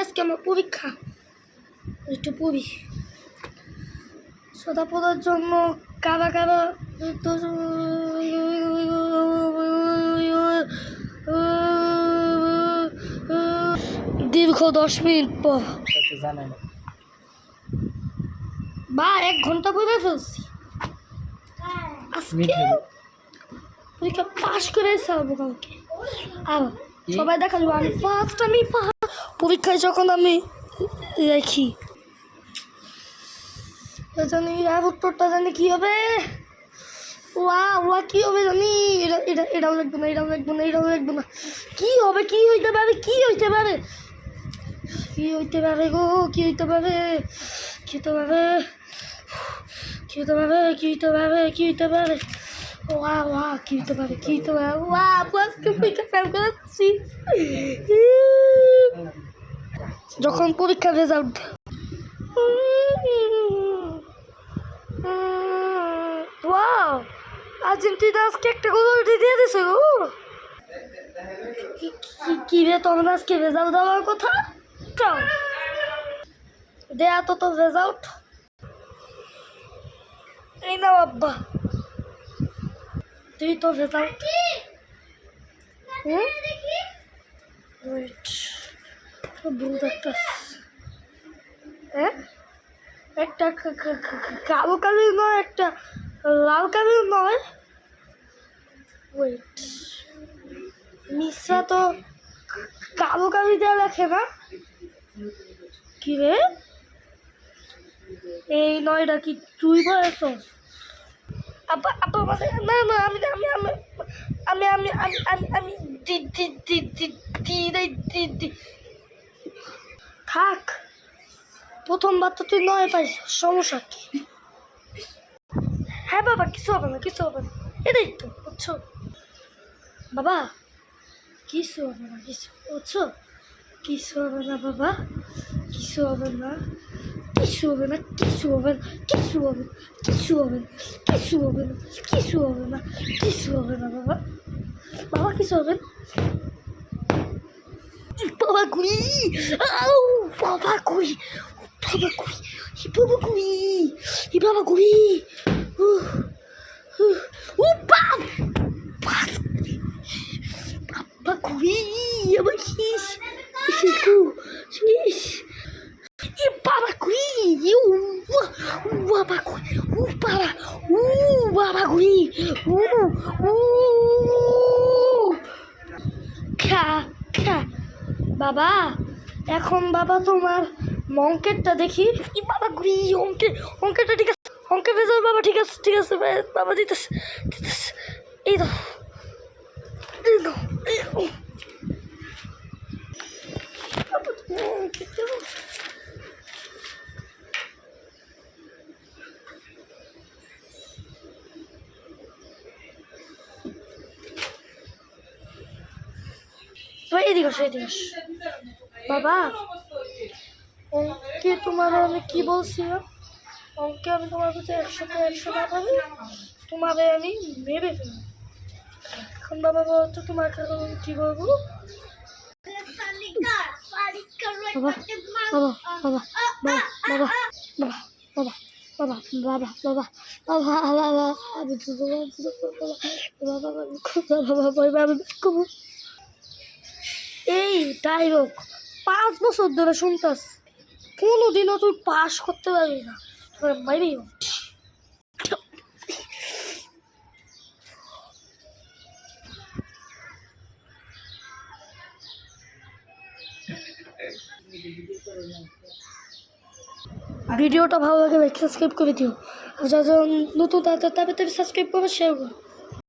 আজকে আমার পরীক্ষা, একটু পড়ি। সদা পড়ার জন্য কারা কারা দীর্ঘ 10 মিনিট পর বা 1 ঘন্টা পরে ফেলছি। আজকে পরীক্ষা পাশ করে ছাড়বো কাউকে। আর সবাই দেখা যাবো আমি ফার্স্ট। পরীক্ষায় যখন আমি দেখি জানি আর উত্তরটা জানি কী হবে। ওয়া কী হবে জানি, এটাও লিখবো না, এটাও লিখবো না, এটাও লিখবো না। কী হবে, কী হইতে পারে, কী হইতে পারে, কী হইতে পারে গো, কী হইতে পারে, কী হইতে পারে, কী হইতে পারে, কী হইতে পারে, কী হইতে পারে। ওয়া কী হইতে পারে, কী হইতে পারে। আজকে পরীক্ষা ফেল করেছি। যখন পরীক্ষার রেজাল্ট আর্জেন্টিনা আজকে একটা গোল দিয়ে দিছে গো। কি রে তোর আজকে রেজাল্ট দেওয়ার কথা দেয়া তো তোর রেজাল্ট। এই না আব্বা, তুই তোর রেজাল্ট একটা কালো কালির নয়, একটা লাল কালির নয়। ওয়েট, মিশ্রা তো কালো কালি দেওয়া লেখে না। কি রে এই নয়টা কি তুই বলেছ? আপা আপা না না আমি আমি আমি আমি আমি আমি থাক, প্রথমবার তো তুই 9 পাইছ, সমস্যা কি? হ্যাঁ বাবা, কিছু হবে না, কিছু হবে না, এটাই তো বুঝছো বাবা, কিছু হবে না, কিছু বুঝছো, কিছু হবে না বাবা, কিছু হবে না, কিছু হবে না, কিছু হবে না, কিছু হবে না, কিছু হবে না, কিছু হবে না, কিছু হবে না, কিছু হবে না বাবা, বাবা কিছু হবে না। বাবা গুই, বাবা গুই, বাবা গুই, বাবা গুই, বাবা গুই, বাবা গুই, আমার শেষ, শেষ, বাবা গুই, বাবা গুই, বাবা গুই, খা খা বাবা। এখন বাবা তোমার অঙ্কেরটা দেখি। বাবা গুই, অঙ্কেরটা ঠিক আছে, অঙ্কের রেজাল্ট বাবা ঠিক আছে, ঠিক আছে বাবা দিতেছে, দিতেছে, এই দাও, এই দাও, এদিকে আসো, এদিকে আসো বাবা। অঙ্কে তোমার আমি কি বলছিলাম, অঙ্কে আমি তোমার কাছে 100তে 100 না পাবো, তোমারে আমি মেরে ফেলবো। এখন বাবা বলতো তোমার কারণ কি বলবো বাবা, বাবা, বাবা, বাবা, বাবা, বাবা, বাবা, বাবা, বাবা, বাবা, বাবা, আমি তো বাবা, এই ডায়লগ 5 বছর ধরে শুনতাস, কোনোদিনও তুই পাস করতে পারবি না, মাইরি ভিডিওটা ভালো লাগে সাবস্ক্রাইব করে দিও, আর যারা নতুন তাদের সাবস্ক্রাইব করবে শেয়ার করো।